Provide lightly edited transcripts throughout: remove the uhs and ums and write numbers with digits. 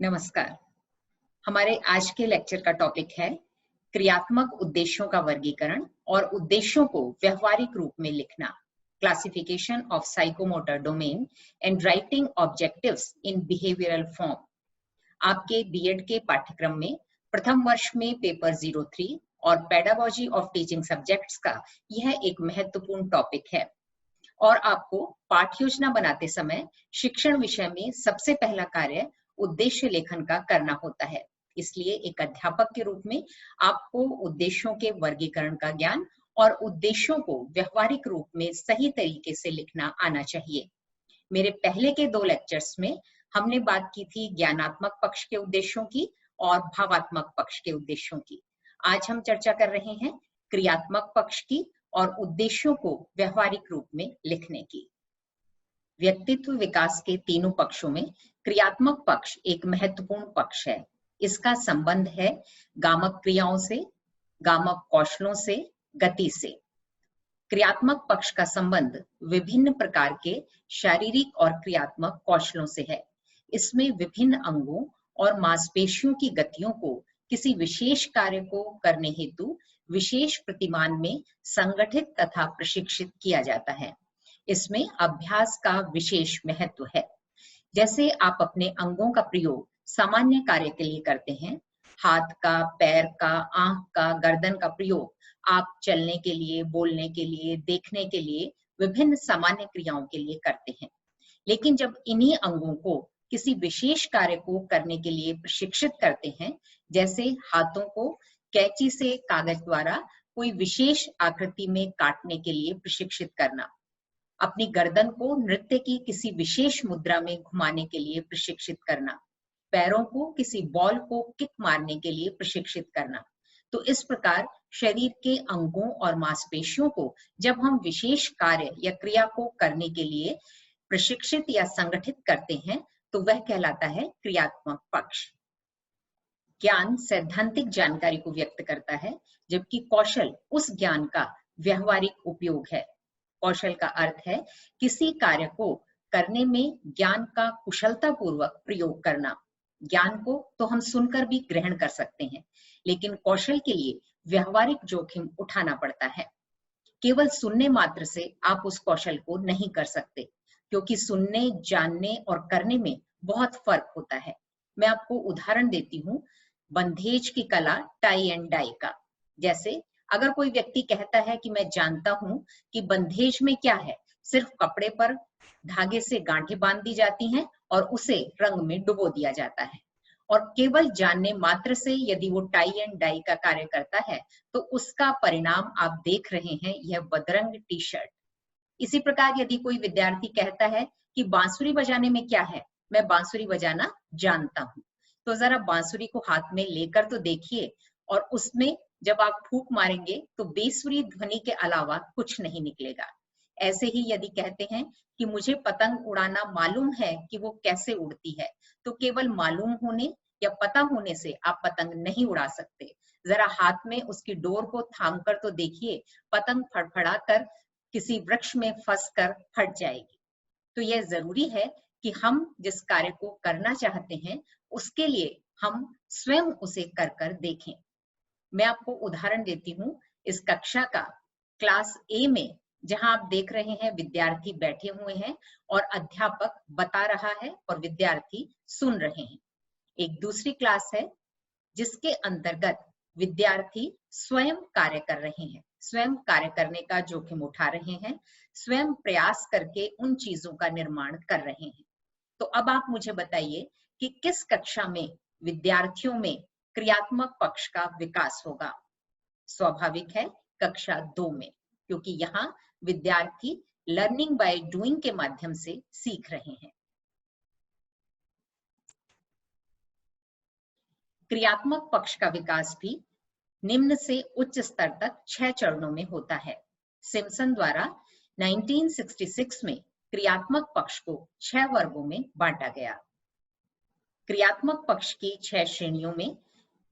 नमस्कार। हमारे आज के लेक्चर का टॉपिक है क्रियात्मक उद्देश्यों का वर्गीकरण और उद्देश्यों को व्यवहारिक रूप में लिखना, classification of psychomotor domain and writing objectives in behavioural form. आपके बीएड के पाठ्यक्रम में प्रथम वर्ष में पेपर 03 और पेडागोजी ऑफ टीचिंग सब्जेक्ट्स का यह एक महत्वपूर्ण टॉपिक है और आपको पाठ योजना बनाते समय शिक्षण विषय में सबसे पहला कार्य उद्देश्य लेखन का करना होता है। इसलिए एक अध्यापक के रूप में आपको उद्देश्यों के वर्गीकरण का ज्ञान और उद्देश्यों को व्यवहारिक रूप में सही तरीके से लिखना आना चाहिए। मेरे पहले के 2 लेक्चर्स में हमने बात की थी ज्ञानात्मक पक्ष के उद्देश्यों की और भावात्मक पक्ष के उद्देश्यों की। आज हम चर्चा कर रहे हैं क्रियात्मक पक्ष की और उद्देश्यों को व्यवहारिक रूप में लिखने की। व्यक्तित्व विकास के तीनों पक्षों में क्रियात्मक पक्ष एक महत्वपूर्ण पक्ष है। इसका संबंध है गामक क्रियाओं से, गामक कौशलों से, गति से। क्रियात्मक पक्ष का संबंध विभिन्न प्रकार के शारीरिक और क्रियात्मक कौशलों से है। इसमें विभिन्न अंगों और मांसपेशियों की गतियों को किसी विशेष कार्य को करने हेतु विशेष प्रतिमान में संगठित तथा प्रशिक्षित किया जाता है। इसमें अभ्यास का विशेष महत्व है। जैसे आप अपने अंगों का प्रयोग सामान्य कार्य के लिए करते हैं, हाथ का, पैर का, आंख का, गर्दन का प्रयोग आप चलने के लिए, बोलने के लिए, देखने के लिए, विभिन्न सामान्य क्रियाओं के लिए करते हैं। लेकिन जब इन्हीं अंगों को किसी विशेष कार्य को करने के लिए प्रशिक्षित करते हैं, जैसे हाथों को कैंची से कागज द्वारा कोई विशेष आकृति में काटने के लिए प्रशिक्षित करना, अपनी गर्दन को नृत्य की किसी विशेष मुद्रा में घुमाने के लिए प्रशिक्षित करना, पैरों को किसी बॉल को किक मारने के लिए प्रशिक्षित करना। तो इस प्रकार शरीर के अंगों और मांसपेशियों को जब हम विशेष कार्य या क्रिया को करने के लिए प्रशिक्षित या संगठित करते हैं तो वह कहलाता है क्रियात्मक पक्ष। ज्ञान सैद्धांतिक जानकारी को व्यक्त करता है, जबकि कौशल उस ज्ञान का व्यवहारिक उपयोग है। कौशल का अर्थ है किसी कार्य को करने में ज्ञान का कुशलतापूर्वक प्रयोग करना। ज्ञान को तो हम सुनकर भी ग्रहण कर सकते हैं, लेकिन कौशल के लिए व्यवहारिक जोखिम उठाना पड़ता है। केवल सुनने मात्र से आप उस कौशल को नहीं कर सकते, क्योंकि सुनने, जानने और करने में बहुत फर्क होता है। मैं आपको उदाहरण देती हूँ बंधेज की कला, टाई एंड डाई का। जैसे अगर कोई व्यक्ति कहता है कि मैं जानता हूं कि बंधेज में क्या है, सिर्फ कपड़े पर धागे से गांठें बांध दी जाती हैं और उसे रंग में डुबो दिया जाता है, और केवल जानने मात्र से यदि वो टाई एंड डाई का कार्य करता है तो उसका परिणाम आप देख रहे हैं, यह बदरंग टी शर्ट। इसी प्रकार यदि कोई विद्यार्थी कहता है कि बांसुरी बजाने में क्या है, मैं बांसुरी बजाना जानता हूं, तो जरा बांसुरी को हाथ में लेकर तो देखिए, और उसमें जब आप फूंक मारेंगे तो बेसुरी ध्वनि के अलावा कुछ नहीं निकलेगा। ऐसे ही यदि कहते हैं कि मुझे पतंग उड़ाना मालूम है कि वो कैसे उड़ती है, तो केवल मालूम होने या पता होने से आप पतंग नहीं उड़ा सकते। जरा हाथ में उसकी डोर को थाम कर तो देखिए, पतंग फड़फड़ा कर किसी वृक्ष में फंस कर फट जाएगी। तो यह जरूरी है कि हम जिस कार्य को करना चाहते हैं उसके लिए हम स्वयं उसे कर कर देखें। मैं आपको उदाहरण देती हूँ इस कक्षा का, क्लास ए में, जहां आप देख रहे हैं विद्यार्थी बैठे हुए हैं और अध्यापक बता रहा है और विद्यार्थी सुन रहे हैं। एक दूसरी क्लास है जिसके अंतर्गत विद्यार्थी स्वयं कार्य कर रहे हैं, स्वयं कार्य करने का जोखिम उठा रहे हैं, स्वयं प्रयास करके उन चीजों का निर्माण कर रहे हैं। तो अब आप मुझे बताइए कि किस कक्षा में विद्यार्थियों में क्रियात्मक पक्ष का विकास होगा। स्वाभाविक है कक्षा 2 में, क्योंकि यहाँ विद्यार्थी लर्निंग बाय डूइंग के माध्यम से सीख रहे हैं। क्रियात्मक पक्ष का विकास भी निम्न से उच्च स्तर तक 6 चरणों में होता है। सिम्पसन द्वारा 1966 में क्रियात्मक पक्ष को 6 वर्गों में बांटा गया। क्रियात्मक पक्ष की 6 श्रेणियों में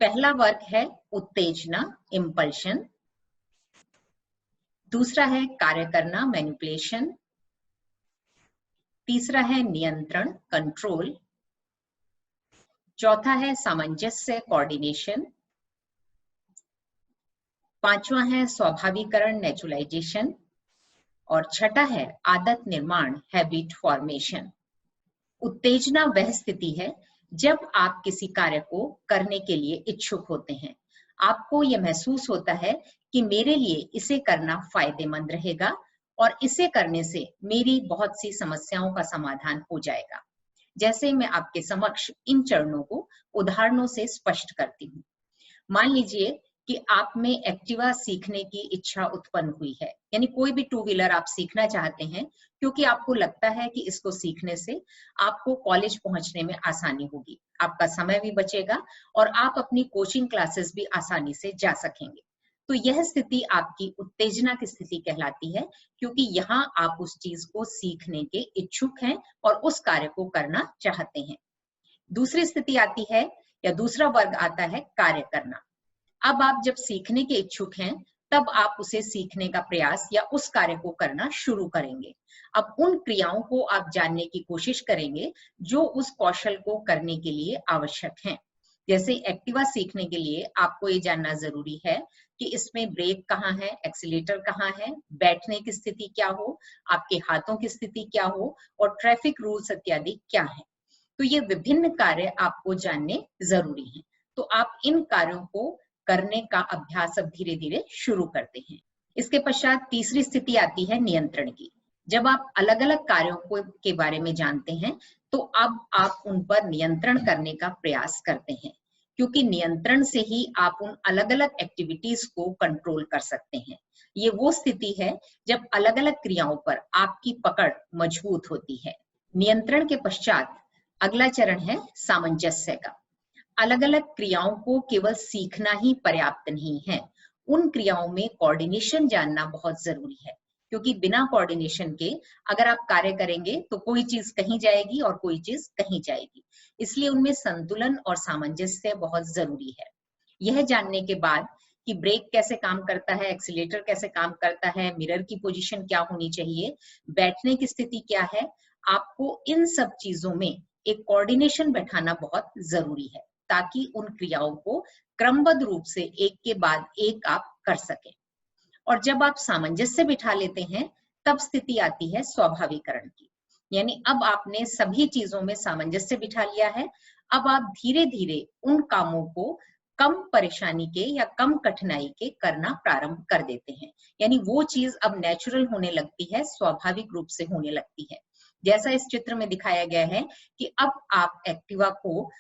पहला वर्ग है उत्तेजना, इंपल्शन। दूसरा है कार्य करना, मैनिपुलेशन। तीसरा है नियंत्रण, कंट्रोल। चौथा है सामंजस्य कोऑर्डिनेशन, पांचवा है स्वाभाविकरण नेचुरलाइजेशन, और छठा है आदत निर्माण हैबिट फॉर्मेशन। उत्तेजना वह स्थिति है जब आप किसी कार्य को करने के लिए इच्छुक होते हैं। आपको यह महसूस होता है कि मेरे लिए इसे करना फायदेमंद रहेगा और इसे करने से मेरी बहुत सी समस्याओं का समाधान हो जाएगा। जैसे मैं आपके समक्ष इन चरणों को उदाहरणों से स्पष्ट करती हूँ। मान लीजिए कि आप में एक्टिवा सीखने की इच्छा उत्पन्न हुई है, यानी कोई भी टू व्हीलर आप सीखना चाहते हैं क्योंकि आपको लगता है कि इसको सीखने से आपको कॉलेज पहुंचने में आसानी होगी, आपका समय भी बचेगा और आप अपनी कोचिंग क्लासेस भी आसानी से जा सकेंगे। तो यह स्थिति आपकी उत्तेजना की स्थिति कहलाती है, क्योंकि यहाँ आप उस चीज को सीखने के इच्छुक हैं और उस कार्य को करना चाहते हैं। दूसरी स्थिति आती है या दूसरा वर्ग आता है कार्य करना। अब आप जब सीखने के इच्छुक हैं तब आप उसे सीखने का प्रयास या उस कार्य को करना शुरू करेंगे। अब उन क्रियाओं को आप जानने की कोशिश करेंगे जो उस कौशल को करने के लिए आवश्यक हैं। जैसे एक्टिवा सीखने के लिए आपको ये जानना जरूरी है कि इसमें ब्रेक कहाँ है, एक्सीलेटर कहाँ है, बैठने की स्थिति क्या हो, आपके हाथों की स्थिति क्या हो और ट्रैफिक रूल्स इत्यादि क्या है। तो ये विभिन्न कार्य आपको जानने जरूरी हैं। तो आप इन कार्यों को करने का अभ्यास अब धीरे धीरे शुरू करते हैं। इसके पश्चात तीसरी स्थिति आती है नियंत्रण की। जब आप अलग अलग कार्यों के बारे में जानते हैं तो अब आप उन पर नियंत्रण करने का प्रयास करते हैं, क्योंकि नियंत्रण से ही आप उन अलग अलग एक्टिविटीज को कंट्रोल कर सकते हैं। ये वो स्थिति है जब अलग अलग क्रियाओं पर आपकी पकड़ मजबूत होती है। नियंत्रण के पश्चात अगला चरण है सामंजस्य का। अलग अलग क्रियाओं को केवल सीखना ही पर्याप्त नहीं है, उन क्रियाओं में कोऑर्डिनेशन जानना बहुत जरूरी है, क्योंकि बिना कोऑर्डिनेशन के अगर आप कार्य करेंगे तो कोई चीज कहीं जाएगी और कोई चीज कहीं जाएगी। इसलिए उनमें संतुलन और सामंजस्य बहुत जरूरी है। यह जानने के बाद कि ब्रेक कैसे काम करता है, एक्सीलेटर कैसे काम करता है, मिरर की पोजीशन क्या होनी चाहिए, बैठने की स्थिति क्या है, आपको इन सब चीजों में एक कोऑर्डिनेशन बैठाना बहुत जरूरी है, ताकि उन क्रियाओं को क्रमबद्ध रूप से एक के बाद एक आप कर सकें। और जब आप सामंजस्य बिठा लेते हैं तब स्थिति आती है स्वाभाविकरण की, यानी अब आपने सभी चीजों में सामंजस्य बिठा लिया है। अब आप धीरे धीरे उन कामों को कम परेशानी के या कम कठिनाई के करना प्रारंभ कर देते हैं, यानी वो चीज अब नेचुरल होने लगती है, स्वाभाविक रूप से होने लगती है। जैसा इस चित्र में दिखाया गया है कि अब आप एक्टिवा को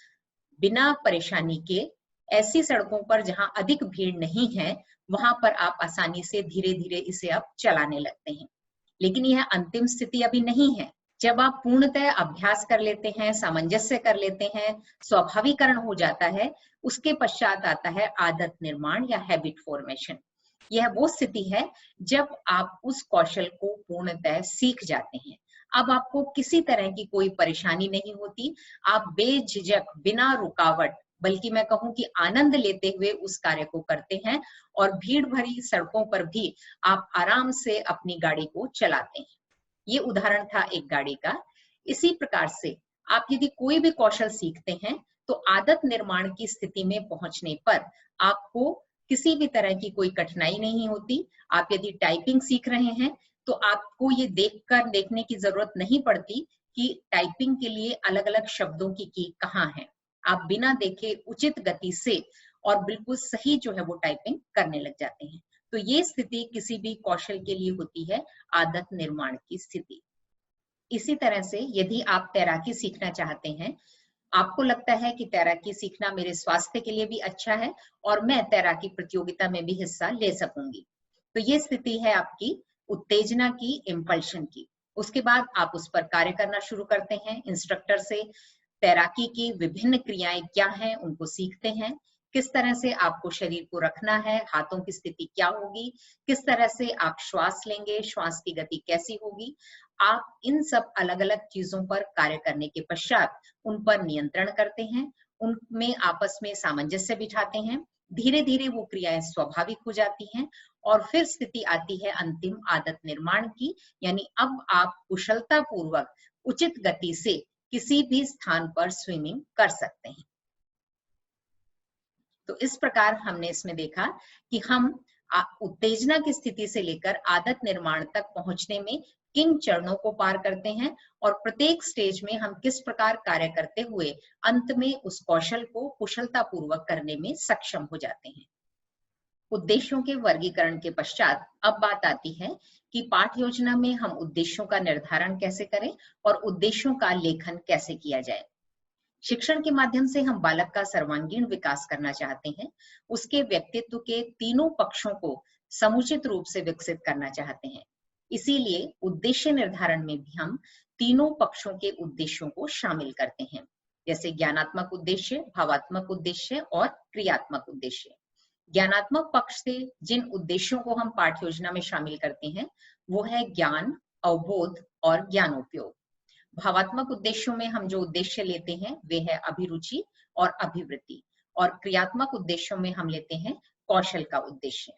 बिना परेशानी के ऐसी सड़कों पर जहां अधिक भीड़ नहीं है वहां पर आप आसानी से धीरे धीरे इसे अब चलाने लगते हैं। लेकिन यह अंतिम स्थिति अभी नहीं है। जब आप पूर्णतः अभ्यास कर लेते हैं, सामंजस्य कर लेते हैं, स्वाभाविकरण हो जाता है, उसके पश्चात आता है आदत निर्माण या हैबिट फॉर्मेशन। यह वो स्थिति है जब आप उस कौशल को पूर्णतः सीख जाते हैं। अब आपको किसी तरह की कोई परेशानी नहीं होती, आप बेझिझक बिना रुकावट बल्कि मैं कहूं कि आनंद लेते हुए उस कार्य को करते हैं और भीड़ भरी सड़कों पर भी आप आराम से अपनी गाड़ी को चलाते हैं। ये उदाहरण था एक गाड़ी का। इसी प्रकार से आप यदि कोई भी कौशल सीखते हैं तो आदत निर्माण की स्थिति में पहुंचने पर आपको किसी भी तरह की कोई कठिनाई नहीं होती। आप यदि टाइपिंग सीख रहे हैं तो आपको ये देखने की जरूरत नहीं पड़ती कि टाइपिंग के लिए अलग अलग शब्दों की कहाँ है। आप बिना देखे उचित गति से और बिल्कुल सही जो है वो टाइपिंग करने लग जाते हैं। तो ये स्थिति किसी भी कौशल के लिए होती है आदत निर्माण की स्थिति। इसी तरह से यदि आप तैराकी सीखना चाहते हैं, आपको लगता है कि तैराकी सीखना मेरे स्वास्थ्य के लिए भी अच्छा है और मैं तैराकी प्रतियोगिता में भी हिस्सा ले सकूंगी, तो ये स्थिति है आपकी उत्तेजना की, इम्पल्शन की। उसके बाद आप उस पर कार्य करना शुरू करते हैं इंस्ट्रक्टर से। तैराकी की विभिन्न क्रियाएं क्या हैं उनको सीखते हैं, किस तरह से आपको शरीर को रखना है, हाथों की स्थिति क्या होगी, किस तरह से आप श्वास लेंगे, श्वास की गति कैसी होगी। आप इन सब अलग अलग चीजों पर कार्य करने के पश्चात उन पर नियंत्रण करते हैं, उनमें आपस में सामंजस्य बिठाते हैं। धीरे धीरे वो क्रियाएं स्वाभाविक हो जाती हैं और फिर स्थिति आती है अंतिम आदत निर्माण की, यानी अब आप कुशलता पूर्वक उचित गति से किसी भी स्थान पर स्विमिंग कर सकते हैं। तो इस प्रकार हमने इसमें देखा कि हम उत्तेजना की स्थिति से लेकर आदत निर्माण तक पहुंचने में किन चरणों को पार करते हैं और प्रत्येक स्टेज में हम किस प्रकार कार्य करते हुए अंत में उस कौशल को कुशलता पूर्वक करने में सक्षम हो जाते हैं। उद्देश्यों के वर्गीकरण के पश्चात अब बात आती है कि पाठ योजना में हम उद्देश्यों का निर्धारण कैसे करें और उद्देश्यों का लेखन कैसे किया जाए। शिक्षण के माध्यम से हम बालक का सर्वांगीण विकास करना चाहते हैं, उसके व्यक्तित्व के तीनों पक्षों को समुचित रूप से विकसित करना चाहते हैं। इसीलिए उद्देश्य निर्धारण में भी हम तीनों पक्षों के उद्देश्यों को शामिल करते हैं, जैसे ज्ञानात्मक उद्देश्य, भावात्मक उद्देश्य और क्रियात्मक उद्देश्य। ज्ञानात्मक पक्ष से जिन उद्देश्यों को हम पाठ योजना में शामिल करते हैं वो है ज्ञान, अवबोध और ज्ञानोपयोग। भावात्मक उद्देश्यों में हम जो उद्देश्य लेते हैं वे है अभिरुचि और अभिवृत्ति, और क्रियात्मक उद्देश्यों में हम लेते हैं कौशल का उद्देश्य।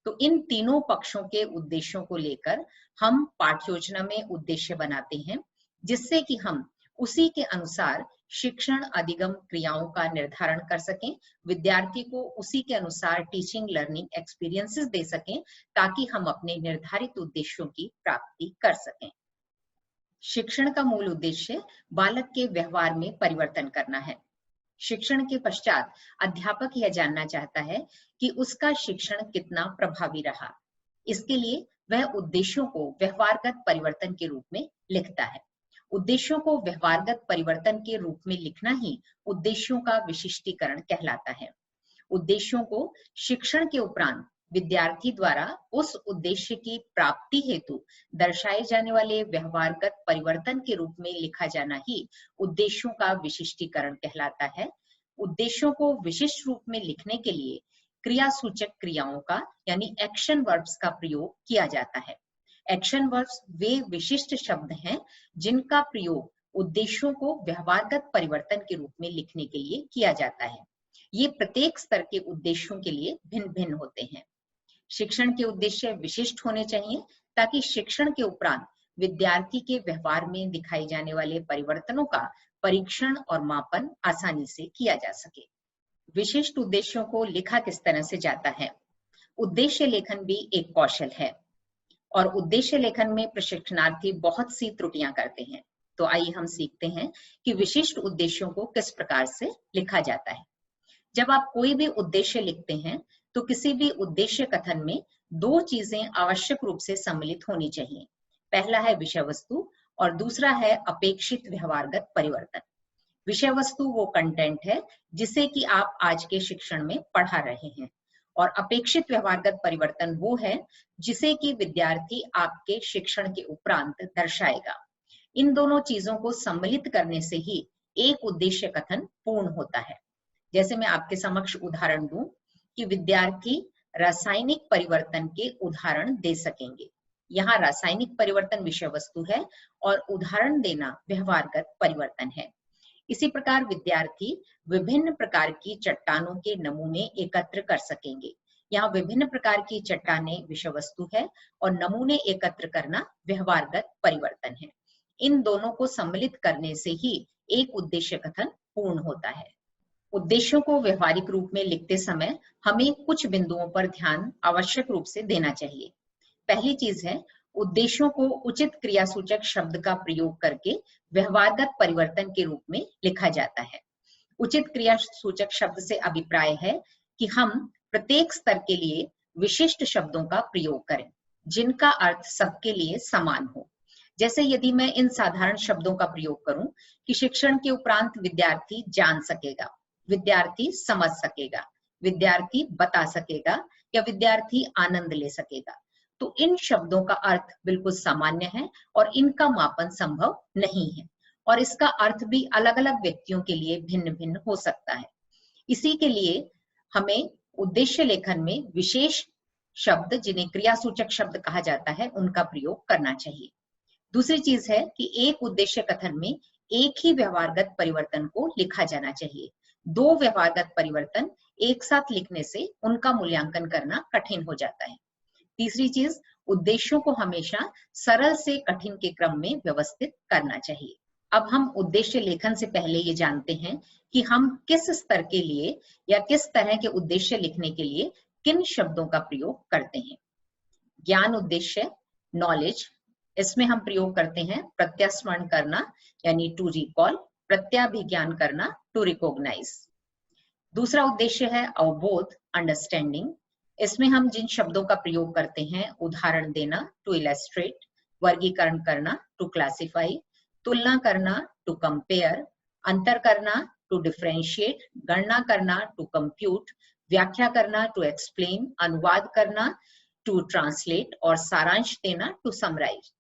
तो इन तीनों पक्षों के उद्देश्यों को लेकर हम पाठ योजना में उद्देश्य बनाते हैं, जिससे कि हम उसी के अनुसार शिक्षण अधिगम क्रियाओं का निर्धारण कर सकें, विद्यार्थी को उसी के अनुसार टीचिंग लर्निंग एक्सपीरियंसेस दे सकें, ताकि हम अपने निर्धारित उद्देश्यों की प्राप्ति कर सकें। शिक्षण का मूल उद्देश्य बालक के व्यवहार में परिवर्तन करना है। शिक्षण के पश्चात अध्यापक यह जानना चाहता है कि उसका शिक्षण कितना प्रभावी रहा। इसके लिए वह उद्देश्यों को व्यवहारगत परिवर्तन के रूप में लिखता है। उद्देश्यों को व्यवहारगत परिवर्तन के रूप में लिखना ही उद्देश्यों का विशिष्टीकरण कहलाता है। उद्देश्यों को शिक्षण के उपरांत विद्यार्थी द्वारा उस उद्देश्य की प्राप्ति हेतु दर्शाए जाने वाले व्यवहारगत परिवर्तन के रूप में लिखा जाना ही उद्देश्यों का विशिष्टीकरण कहलाता है। उद्देश्यों को विशिष्ट रूप में लिखने के लिए क्रियासूचक क्रियाओं का यानी एक्शन वर्ब्स का प्रयोग किया जाता है। एक्शन वर्ब्स वे विशिष्ट शब्द हैं जिनका प्रयोग उद्देश्यों को व्यवहारगत परिवर्तन के रूप में लिखने के लिए किया जाता है। ये प्रत्येक स्तर के उद्देश्यों के लिए भिन्न भिन्न होते हैं। शिक्षण के उद्देश्य विशिष्ट होने चाहिए ताकि शिक्षण के उपरांत विद्यार्थी के व्यवहार में दिखाई जाने वाले परिवर्तनों का परीक्षण और मापन आसानी से किया जा सके। विशिष्ट उद्देश्यों को लिखा किस तरह से जाता है? उद्देश्य लेखन भी एक कौशल है और उद्देश्य लेखन में प्रशिक्षणार्थी बहुत सी त्रुटियां करते हैं। तो आइए हम सीखते हैं कि विशिष्ट उद्देश्यों को किस प्रकार से लिखा जाता है। जब आप कोई भी उद्देश्य लिखते हैं तो किसी भी उद्देश्य कथन में दो चीजें आवश्यक रूप से सम्मिलित होनी चाहिए। पहला है विषय वस्तु और दूसरा है अपेक्षित व्यवहारगत परिवर्तन। विषय वस्तु वो कंटेंट है जिसे कि आप आज के शिक्षण में पढ़ा रहे हैं, और अपेक्षित व्यवहारगत परिवर्तन वो है जिसे कि विद्यार्थी आपके शिक्षण के उपरांत दर्शाएगा। इन दोनों चीजों को सम्मिलित करने से ही एक उद्देश्य कथन पूर्ण होता है। जैसे मैं आपके समक्ष उदाहरण दूं कि विद्यार्थी रासायनिक परिवर्तन के उदाहरण दे सकेंगे। यहाँ रासायनिक परिवर्तन विषय वस्तु है और उदाहरण देना व्यवहारगत परिवर्तन है। इसी प्रकार विद्यार्थी विभिन्न प्रकार की चट्टानों के नमूने एकत्र कर सकेंगे। यहाँ विभिन्न प्रकार की चट्टानें विषय वस्तु है और नमूने एकत्र करना व्यवहारगत परिवर्तन है। इन दोनों को सम्मिलित करने से ही एक उद्देश्य कथन पूर्ण होता है। उद्देश्यों को व्यवहारिक रूप में लिखते समय हमें कुछ बिंदुओं पर ध्यान आवश्यक रूप से देना चाहिए। पहली चीज है, उद्देश्यों को उचित क्रियासूचक शब्द का प्रयोग करके व्यवहारगत परिवर्तन के रूप में लिखा जाता है। उचित क्रियासूचक शब्द से अभिप्राय है कि हम प्रत्येक स्तर के लिए विशिष्ट शब्दों का प्रयोग करें जिनका अर्थ सबके लिए समान हो। जैसे यदि मैं इन साधारण शब्दों का प्रयोग करूं कि शिक्षण के उपरांत विद्यार्थी जान सकेगा, विद्यार्थी समझ सकेगा, विद्यार्थी बता सकेगा या विद्यार्थी आनंद ले सकेगा, तो इन शब्दों का अर्थ बिल्कुल सामान्य है और इनका मापन संभव नहीं है, और इसका अर्थ भी अलग अलग व्यक्तियों के लिए भिन्न भिन्न हो सकता है। इसी के लिए हमें उद्देश्य लेखन में विशेष शब्द जिन्हें क्रियासूचक शब्द कहा जाता है उनका प्रयोग करना चाहिए। दूसरी चीज है कि एक उद्देश्य कथन में एक ही व्यवहारगत परिवर्तन को लिखा जाना चाहिए। दो व्यवहारगत परिवर्तन एक साथ लिखने से उनका मूल्यांकन करना कठिन हो जाता है। तीसरी चीज, उद्देश्यों को हमेशा सरल से कठिन के क्रम में व्यवस्थित करना चाहिए। अब हम उद्देश्य लेखन से पहले ये जानते हैं कि हम किस स्तर के लिए या किस तरह के उद्देश्य लिखने के लिए किन शब्दों का प्रयोग करते हैं। ज्ञान उद्देश्य, नॉलेज, इसमें हम प्रयोग करते हैं प्रत्यास्मरण करना यानी टू रिकॉल, प्रत्याभिज्ञान करना टू रिकॉग्नाइज। दूसरा उद्देश्य है अवबोध, अंडरस्टैंडिंग, इसमें हम जिन शब्दों का प्रयोग करते हैं उदाहरण देना टू इलस्ट्रेट, वर्गीकरण करना टू क्लासिफाई, तुलना करना टू कंपेयर, अंतर करना टू डिफरेंशिएट, गणना करना टू कंप्यूट, व्याख्या करना टू एक्सप्लेन, अनुवाद करना टू ट्रांसलेट और सारांश देना टू समराइज।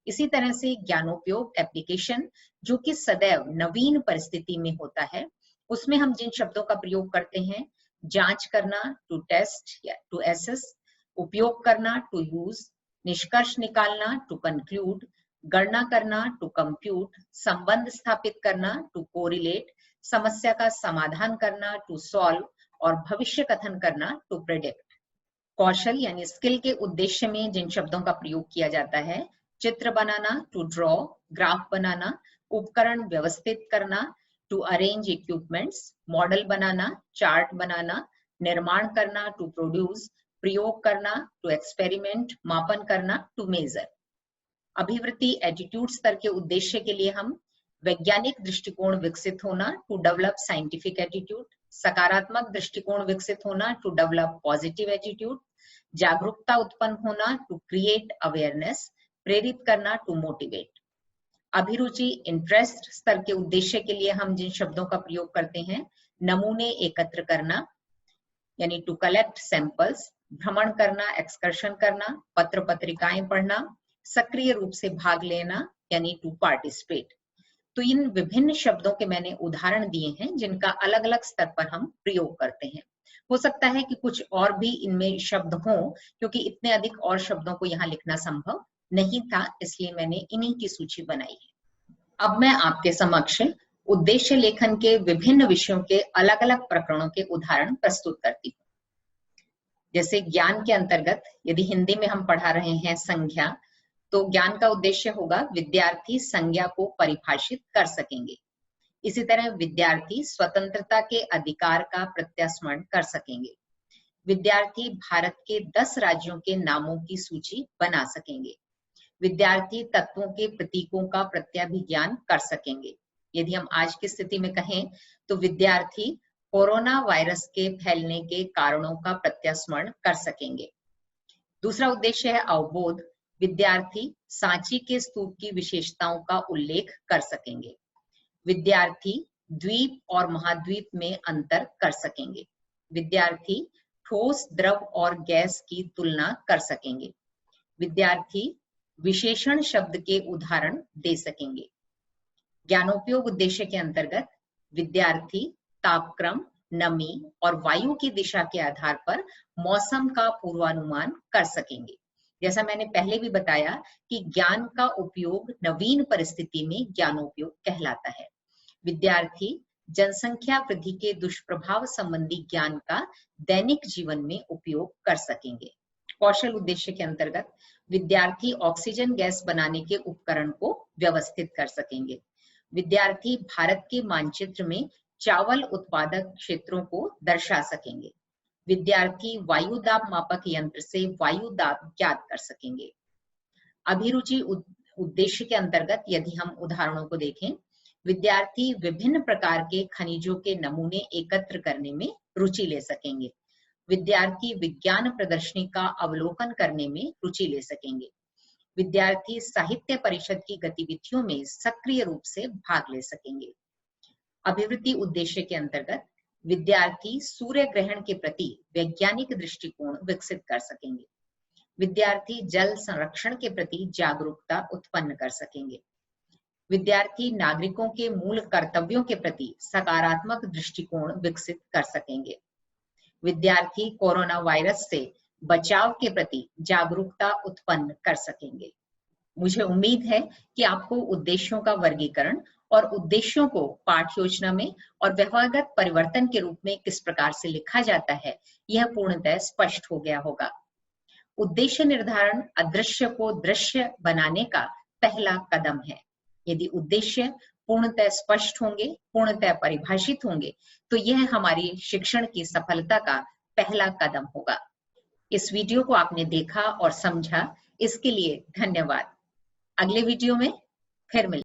इसी तरह से ज्ञानोपयोग एप्लीकेशन, जो कि सदैव नवीन परिस्थिति में होता है, उसमें हम जिन शब्दों का प्रयोग करते हैं जांच करना टू टेस्ट या टू एसेस, उपयोग करना टू यूज, निष्कर्ष निकालना टू कंक्लूड, गणना करना टू कंप्यूट, संबंध स्थापित करना टू कोरिलेट, समस्या का समाधान करना टू सॉल्व और भविष्य कथन करना टू प्रेडिक्ट। कौशल यानी स्किल के उद्देश्य में जिन शब्दों का प्रयोग किया जाता है चित्र बनाना टू ड्रॉ, ग्राफ बनाना, उपकरण व्यवस्थित करना टू अरेंज इक्विपमेंट्स, मॉडल बनाना, चार्ट बनाना, निर्माण करना टू प्रोड्यूस, प्रयोग करना टू एक्सपेरिमेंट, मापन करना टू मेजर। अभिवृत्ति एटीट्यूड स्तर के उद्देश्य के लिए हम वैज्ञानिक दृष्टिकोण विकसित होना टू डेवलप साइंटिफिक एटीट्यूड, सकारात्मक दृष्टिकोण विकसित होना टू डेवलप पॉजिटिव एटीट्यूड, जागरूकता उत्पन्न होना टू क्रिएट अवेयरनेस, प्रेरित करना टू मोटिवेट। अभिरुचि इंटरेस्ट स्तर के उद्देश्य के लिए हम जिन शब्दों का प्रयोग करते हैं नमूने एकत्र करना यानी टू कलेक्ट सैंपल्स, भ्रमण करना, एक्सकर्शन करना, पत्र पत्रिकाएं पढ़ना, सक्रिय रूप से भाग लेना यानी टू पार्टिसिपेट। तो इन विभिन्न शब्दों के मैंने उदाहरण दिए हैं जिनका अलग अलग स्तर पर हम प्रयोग करते हैं। हो सकता है कि कुछ और भी इनमें शब्द हों, क्योंकि इतने अधिक और शब्दों को यहाँ लिखना संभव नहीं था, इसलिए मैंने इन्हीं की सूची बनाई है। अब मैं आपके समक्ष उद्देश्य लेखन के विभिन्न विषयों के अलग अलग प्रकरणों के उदाहरण प्रस्तुत करती हूँ। जैसे ज्ञान के अंतर्गत यदि हिंदी में हम पढ़ा रहे हैं संज्ञा, तो ज्ञान का उद्देश्य होगा विद्यार्थी संज्ञा को परिभाषित कर सकेंगे। इसी तरह विद्यार्थी स्वतंत्रता के अधिकार का प्रत्यास्मरण कर सकेंगे। विद्यार्थी भारत के 10 राज्यों के नामों की सूची बना सकेंगे। विद्यार्थी तत्वों के प्रतीकों का प्रत्याभिज्ञान कर सकेंगे। यदि हम आज की स्थिति में कहें तो विद्यार्थी कोरोना वायरस के फैलने के कारणों का प्रत्यास्मरण कर सकेंगे। दूसरा उद्देश्य है अवबोध, विद्यार्थी सांची के स्तूप की विशेषताओं का उल्लेख कर सकेंगे। विद्यार्थी द्वीप और महाद्वीप में अंतर कर सकेंगे। विद्यार्थी ठोस, द्रव और गैस की तुलना कर सकेंगे। विद्यार्थी विशेषण शब्द के उदाहरण दे सकेंगे। ज्ञानोपयोग उद्देश्य के अंतर्गत विद्यार्थी तापक्रम, नमी और वायु की दिशा के आधार पर मौसम का पूर्वानुमान कर सकेंगे। जैसा मैंने पहले भी बताया कि ज्ञान का उपयोग नवीन परिस्थिति में ज्ञानोपयोग कहलाता है। विद्यार्थी जनसंख्या वृद्धि के दुष्प्रभाव संबंधी ज्ञान का दैनिक जीवन में उपयोग कर सकेंगे। कौशल उद्देश्य के अंतर्गत विद्यार्थी ऑक्सीजन गैस बनाने के उपकरण को व्यवस्थित कर सकेंगे। विद्यार्थी भारत के मानचित्र में चावल उत्पादक क्षेत्रों को दर्शा सकेंगे। विद्यार्थी वायु दाब मापक यंत्र से वायु दाब ज्ञात कर सकेंगे। अभिरुचि उद्देश्य के अंतर्गत यदि हम उदाहरणों को देखें, विद्यार्थी विभिन्न प्रकार के खनिजों के नमूने एकत्र करने में रुचि ले सकेंगे। विद्यार्थी विज्ञान प्रदर्शनी का अवलोकन करने में रुचि ले सकेंगे। विद्यार्थी साहित्य परिषद की गतिविधियों में सक्रिय रूप से भाग ले सकेंगे। अभिवृत्ति उद्देश्य के अंतर्गत विद्यार्थी सूर्य ग्रहण के प्रति वैज्ञानिक दृष्टिकोण विकसित कर सकेंगे। विद्यार्थी जल संरक्षण के प्रति जागरूकता उत्पन्न कर सकेंगे। विद्यार्थी नागरिकों के मूल कर्तव्यों के प्रति सकारात्मक दृष्टिकोण विकसित कर सकेंगे। विद्यार्थी कोरोना वायरस से बचाव के प्रति जागरूकता उत्पन्न कर सकेंगे। मुझे उम्मीद है कि आपको उद्देश्यों का वर्गीकरण और उद्देश्यों को पाठ योजना में और व्यवहारगत परिवर्तन के रूप में किस प्रकार से लिखा जाता है, यह पूर्णतः स्पष्ट हो गया होगा। उद्देश्य निर्धारण अदृश्य को दृश्य बनाने का पहला कदम है। यदि उद्देश्य पूर्णतः स्पष्ट होंगे, पूर्णतः परिभाषित होंगे, तो यह हमारी शिक्षण की सफलता का पहला कदम होगा। इस वीडियो को आपने देखा और समझा, इसके लिए धन्यवाद। अगले वीडियो में फिर मिलेंगे।